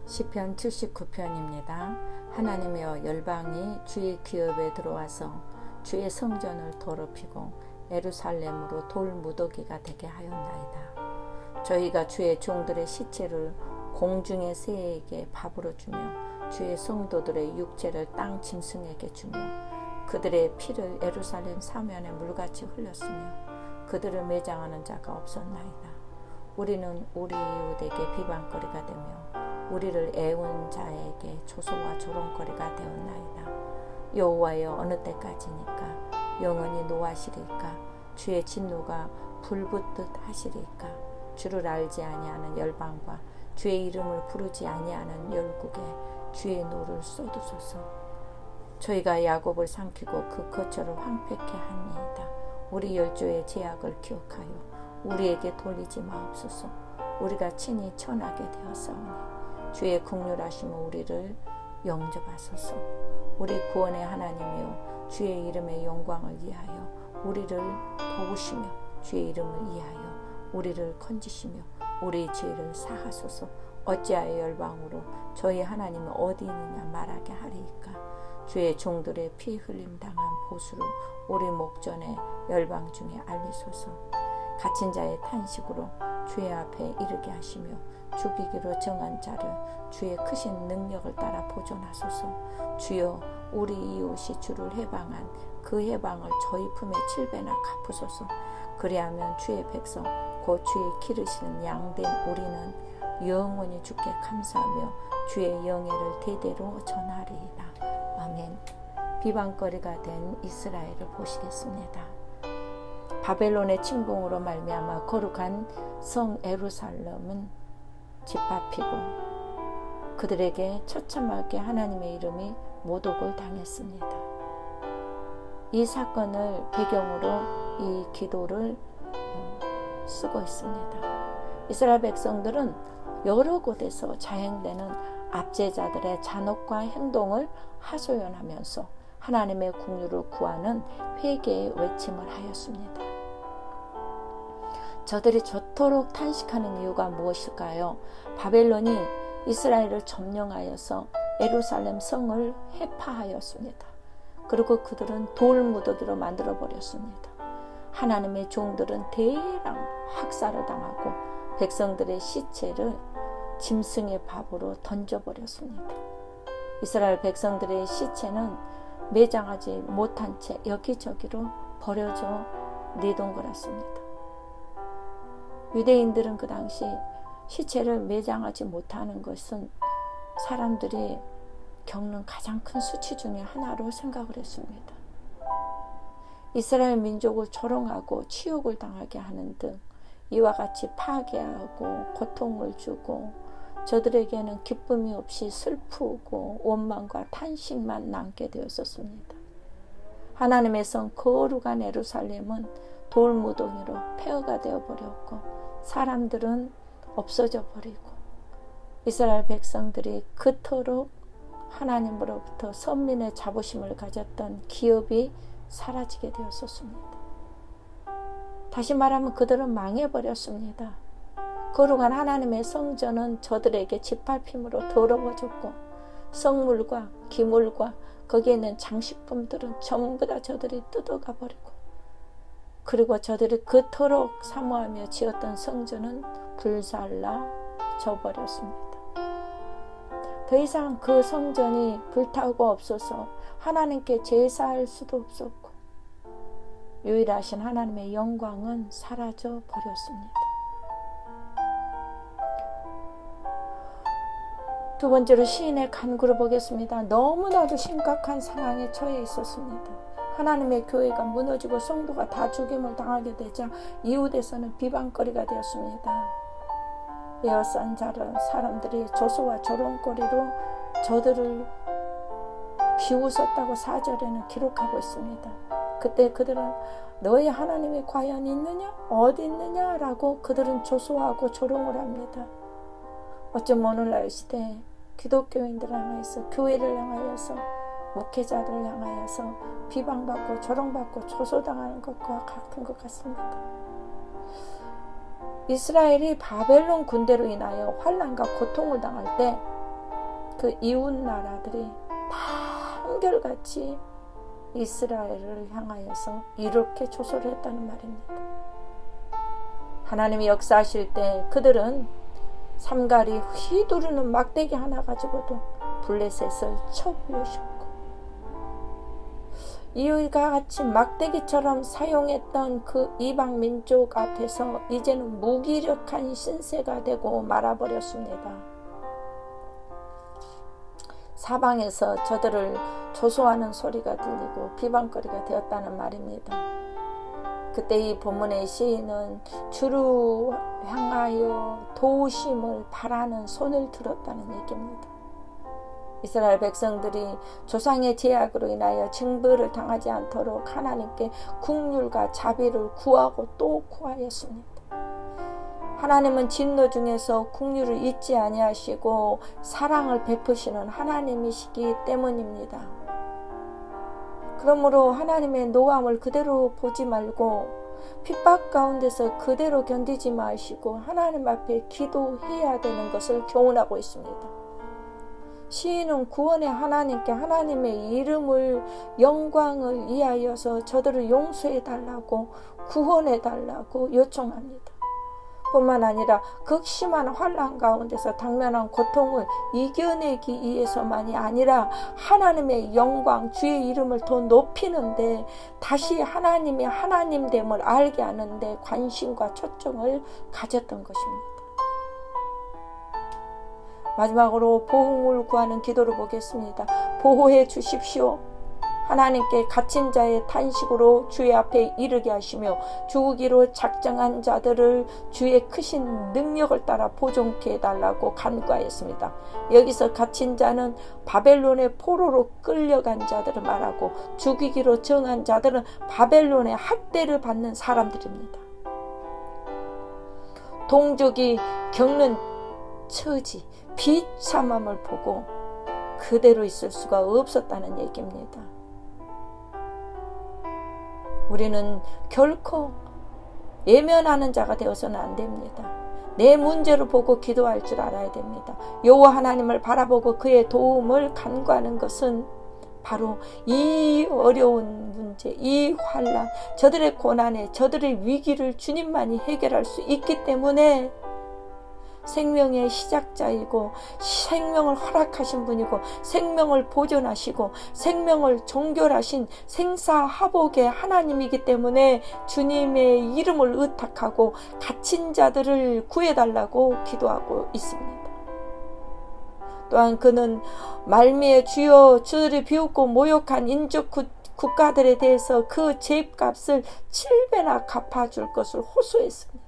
시편 79편입니다. 하나님이여, 열방이 주의 기업에 들어와서 주의 성전을 더럽히고 예루살렘으로 돌무더기가 되게 하였나이다. 저희가 주의 종들의 시체를 공중의 새에게 밥으로 주며 주의 성도들의 육체를 땅 짐승에게 주며 그들의 피를 예루살렘 사면에 물같이 흘렸으며 그들을 매장하는 자가 없었나이다. 우리는 우리 이웃에게 비방거리가 되며 우리를 애운 자에게 조소와 조롱거리가 되었나이다. 여호와여, 어느 때까지니까? 영원히 노하시리까? 주의 진노가 불붙듯 하시리까? 주를 알지 아니하는 열방과 주의 이름을 부르지 아니하는 열국에 주의 노를 쏟으소서. 저희가 야곱을 삼키고 그 거처를 황폐케 하니이다. 우리 열조의 제약을 기억하여 우리에게 돌리지 마옵소서. 우리가 친히 천하게 되었사오니 주의 긍휼하심은 우리를 영접하소서. 우리 구원의 하나님이여, 주의 이름의 영광을 위하여 우리를 도우시며 주의 이름을 위하여 우리를 건지시며 우리 죄를 사하소서. 어찌하여 열방으로 저희 하나님은 어디 있느냐 말하게 하리이까? 주의 종들의 피 흘림 당한 보수를 우리 목전에 열방 중에 알리소서. 갇힌 자의 탄식으로 주의 앞에 이르게 하시며 죽이기로 정한 자를 주의 크신 능력을 따라 보존하소서. 주여, 우리 이웃이 주를 해방한 그 해방을 저희 품에 7배나 갚으소서. 그리하면 주의 백성 곧 주의 기르시는 양된 우리는 영원히 주께 감사하며 주의 영예를 대대로 전하리이다. 아멘. 비방거리가 된 이스라엘을 보시겠습니다. 바벨론의 침공으로 말미암아 거룩한 성 예루살렘은 짓밟히고 그들에게 처참하게 하나님의 이름이 모독을 당했습니다. 이 사건을 배경으로 이 기도를 쓰고 있습니다. 이스라엘 백성들은 여러 곳에서 자행되는 압제자들의 잔혹과 행동을 하소연하면서 하나님의 긍휼을 구하는 회개의 외침을 하였습니다. 저들이 저토록 탄식하는 이유가 무엇일까요? 바벨론이 이스라엘을 점령하여서 예루살렘 성을 해파하였습니다. 그리고 그들은 돌무더기로 만들어버렸습니다. 하나님의 종들은 대량 학살을 당하고 백성들의 시체를 짐승의 밥으로 던져버렸습니다. 이스라엘 백성들의 시체는 매장하지 못한 채 여기저기로 버려져 내동거렸습니다. 유대인들은 그 당시 시체를 매장하지 못하는 것은 사람들이 겪는 가장 큰 수치 중에 하나로 생각을 했습니다. 이스라엘 민족을 조롱하고 치욕을 당하게 하는 등 이와 같이 파괴하고 고통을 주고 저들에게는 기쁨이 없이 슬프고 원망과 탄식만 남게 되었었습니다. 하나님의 성 거룩한 예루살렘은 돌무더기로 폐허가 되어버렸고 사람들은 없어져 버리고 이스라엘 백성들이 그토록 하나님으로부터 선민의 자부심을 가졌던 기업이 사라지게 되었었습니다. 다시 말하면 그들은 망해버렸습니다. 거룩한 하나님의 성전은 저들에게 짓밟힘으로 더러워졌고 성물과 기물과 거기에 있는 장식품들은 전부 다 저들이 뜯어가 버리고 그리고 저들이 그토록 사모하며 지었던 성전은 불살라져 버렸습니다. 더 이상 그 성전이 불타고 없어서 하나님께 제사할 수도 없었고 유일하신 하나님의 영광은 사라져 버렸습니다. 두 번째로 시인의 간구를 보겠습니다. 너무나도 심각한 상황에 처해 있었습니다. 하나님의 교회가 무너지고 성도가 다 죽임을 당하게 되자 이웃에서는 비방거리가 되었습니다. 에어싼 사람들이 조소와 조롱거리로 저들을 비웃었다고 4절에는 기록하고 있습니다. 그때 그들은 너희 하나님이 과연 있느냐? 어디 있느냐? 라고 그들은 조소하고 조롱을 합니다. 어쩜 오늘날 시대에 기독교인들을 향해서 교회를 향하여서 목회자들을 향하여서 비방받고 조롱받고 조소당하는 것과 같은 것 같습니다. 이스라엘이 바벨론 군대로 인하여 환난과 고통을 당할 때 그 이웃 나라들이 다 한결같이 이스라엘을 향하여서 이렇게 조소를 했다는 말입니다. 하나님이 역사하실 때 그들은 삼갈이 휘두르는 막대기 하나 가지고도 블레셋을 쳐부으셨고, 이와 같이 막대기처럼 사용했던 그 이방 민족 앞에서 이제는 무기력한 신세가 되고 말아버렸습니다. 사방에서 저들을 조소하는 소리가 들리고 비방거리가 되었다는 말입니다. 그때 이 본문의 시인은 주를 향하여 도우심을 바라는 손을 들었다는 얘기입니다. 이스라엘 백성들이 조상의 제약으로 인하여 징벌을 당하지 않도록 하나님께 긍휼과 자비를 구하고 또 구하였습니다. 하나님은 진노 중에서 긍휼을 잊지 아니하시고 사랑을 베푸시는 하나님이시기 때문입니다. 그러므로 하나님의 노함을 그대로 보지 말고 핍박 가운데서 그대로 견디지 마시고 하나님 앞에 기도해야 되는 것을 교훈하고 있습니다. 시인은 구원의 하나님께 하나님의 이름을 영광을 위하여서 저들을 용서해달라고 구원해달라고 요청합니다. 뿐만 아니라 극심한 환난 가운데서 당면한 고통을 이겨내기 위해서만이 아니라 하나님의 영광, 주의 이름을 더 높이는데, 다시 하나님이 하나님됨을 알게 하는데 관심과 초점을 가졌던 것입니다. 마지막으로 보응을 구하는 기도를 보겠습니다. 보호해 주십시오. 하나님께 갇힌 자의 탄식으로 주의 앞에 이르게 하시며 죽이기로 작정한 자들을 주의 크신 능력을 따라 보존케 해달라고 간구하였습니다. 여기서 갇힌 자는 바벨론의 포로로 끌려간 자들을 말하고, 죽이기로 정한 자들은 바벨론의 학대를 받는 사람들입니다. 동족이 겪는 처지, 비참함을 보고 그대로 있을 수가 없었다는 얘기입니다. 우리는 결코 예면하는 자가 되어서는 안 됩니다. 내 문제를 보고 기도할 줄 알아야 됩니다. 여호와 하나님을 바라보고 그의 도움을 간구하는 것은 바로 이 어려운 문제, 이 환난, 저들의 고난에, 저들의 위기를 주님만이 해결할 수 있기 때문에 생명의 시작자이고 생명을 허락하신 분이고 생명을 보존하시고 생명을 종결하신 생사화복의 하나님이기 때문에 주님의 이름을 의탁하고 갇힌 자들을 구해달라고 기도하고 있습니다. 또한 그는 말미에 주여 주들이 비웃고 모욕한 인적 국가들에 대해서 그 죄값을 7배나 갚아줄 것을 호소했습니다.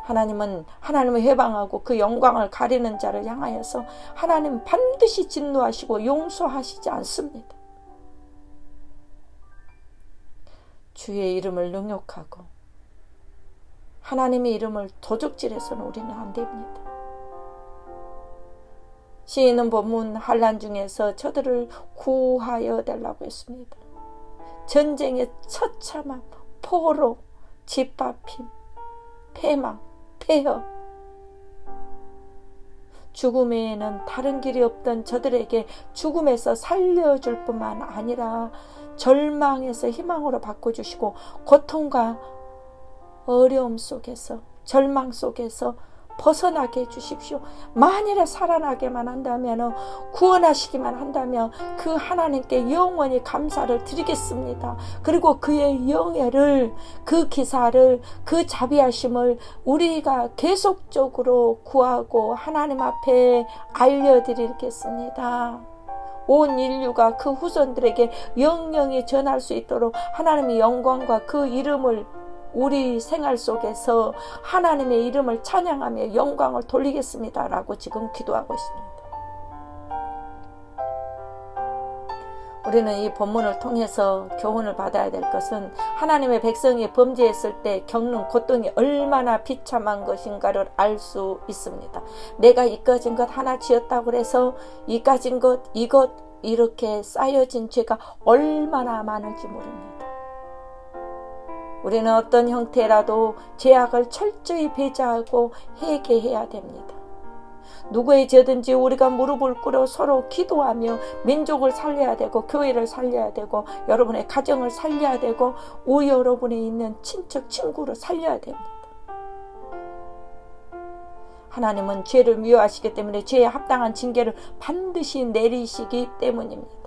하나님은 하나님을 해방하고 그 영광을 가리는 자를 향하여서 하나님은 반드시 진노하시고 용서하시지 않습니다. 주의 이름을 능욕하고 하나님의 이름을 도적질해서는 우리는 안 됩니다. 시인은 본문 환난 중에서 저들을 구하여 달라고 했습니다. 전쟁의 처참함, 포로, 짓밟힘, 패망, 폐허, 죽음 외에는 다른 길이 없던 저들에게 죽음에서 살려줄 뿐만 아니라 절망에서 희망으로 바꿔주시고 고통과 어려움 속에서 절망 속에서 벗어나게 해주십시오. 만일에 살아나게만 한다면, 구원하시기만 한다면 그 하나님께 영원히 감사를 드리겠습니다. 그리고 그의 영예를, 그 기사를, 그 자비하심을 우리가 계속적으로 구하고 하나님 앞에 알려드리겠습니다. 온 인류가 그 후손들에게 영영이 전할 수 있도록 하나님의 영광과 그 이름을 우리 생활 속에서 하나님의 이름을 찬양하며 영광을 돌리겠습니다 라고 지금 기도하고 있습니다. 우리는 이 본문을 통해서 교훈을 받아야 될 것은 하나님의 백성이 범죄했을 때 겪는 고통이 얼마나 비참한 것인가를 알 수 있습니다. 내가 이까진 것 하나 지었다고 해서 이까진 것, 이것 이렇게 쌓여진 죄가 얼마나 많은지 모릅니다. 우리는 어떤 형태라도 죄악을 철저히 배제하고 회개해야 됩니다. 누구의 죄든지 우리가 무릎을 꿇어 서로 기도하며 민족을 살려야 되고 교회를 살려야 되고 여러분의 가정을 살려야 되고 우리 여러분에 있는 친척 친구를 살려야 됩니다. 하나님은 죄를 미워하시기 때문에 죄에 합당한 징계를 반드시 내리시기 때문입니다.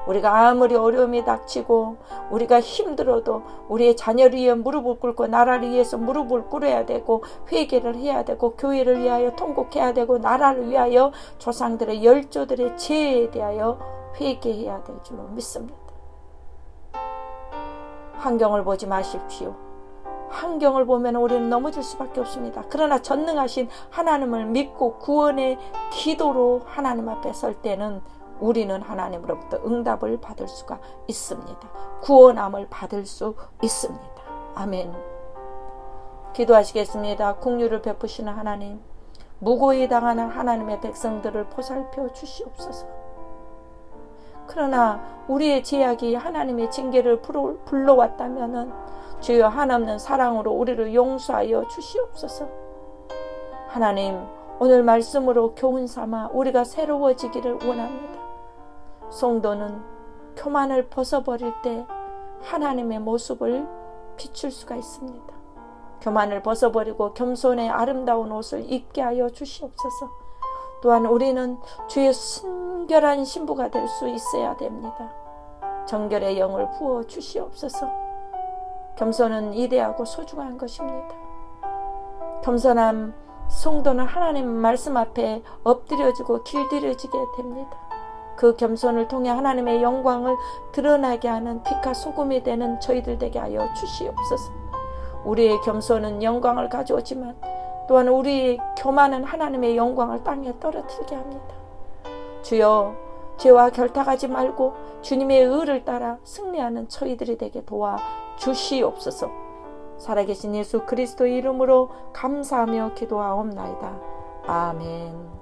우리가 아무리 어려움이 닥치고 우리가 힘들어도 우리의 자녀를 위해 무릎을 꿇고 나라를 위해서 무릎을 꿇어야 되고 회개를 해야 되고 교회를 위하여 통곡해야 되고 나라를 위하여 조상들의 열조들의 죄에 대하여 회개해야 될 줄로 믿습니다. 환경을 보지 마십시오. 환경을 보면 우리는 넘어질 수밖에 없습니다. 그러나 전능하신 하나님을 믿고 구원의 기도로 하나님 앞에 설 때는 우리는 하나님으로부터 응답을 받을 수가 있습니다. 구원함을 받을 수 있습니다. 아멘. 기도하시겠습니다. 긍휼을 베푸시는 하나님, 무고히 당하는 하나님의 백성들을 보살펴 주시옵소서. 그러나 우리의 죄악이 하나님의 징계를 불러왔다면 주여 한없는 사랑으로 우리를 용서하여 주시옵소서. 하나님, 오늘 말씀으로 교훈 삼아 우리가 새로워지기를 원합니다. 성도는 교만을 벗어버릴 때 하나님의 모습을 비출 수가 있습니다. 교만을 벗어버리고 겸손의 아름다운 옷을 입게 하여 주시옵소서. 또한 우리는 주의 순결한 신부가 될 수 있어야 됩니다. 정결의 영을 부어 주시옵소서. 겸손은 이대하고 소중한 것입니다. 겸손한 성도는 하나님 말씀 앞에 엎드려지고 길들여지게 됩니다. 그 겸손을 통해 하나님의 영광을 드러나게 하는 빛과 소금이 되는 저희들 되게 하여 주시옵소서. 우리의 겸손은 영광을 가져오지만 또한 우리의 교만은 하나님의 영광을 땅에 떨어뜨리게 합니다. 주여, 죄와 결탁하지 말고 주님의 의를 따라 승리하는 저희들이 되게 도와 주시옵소서. 살아계신 예수 그리스도의 이름으로 감사하며 기도하옵나이다. 아멘.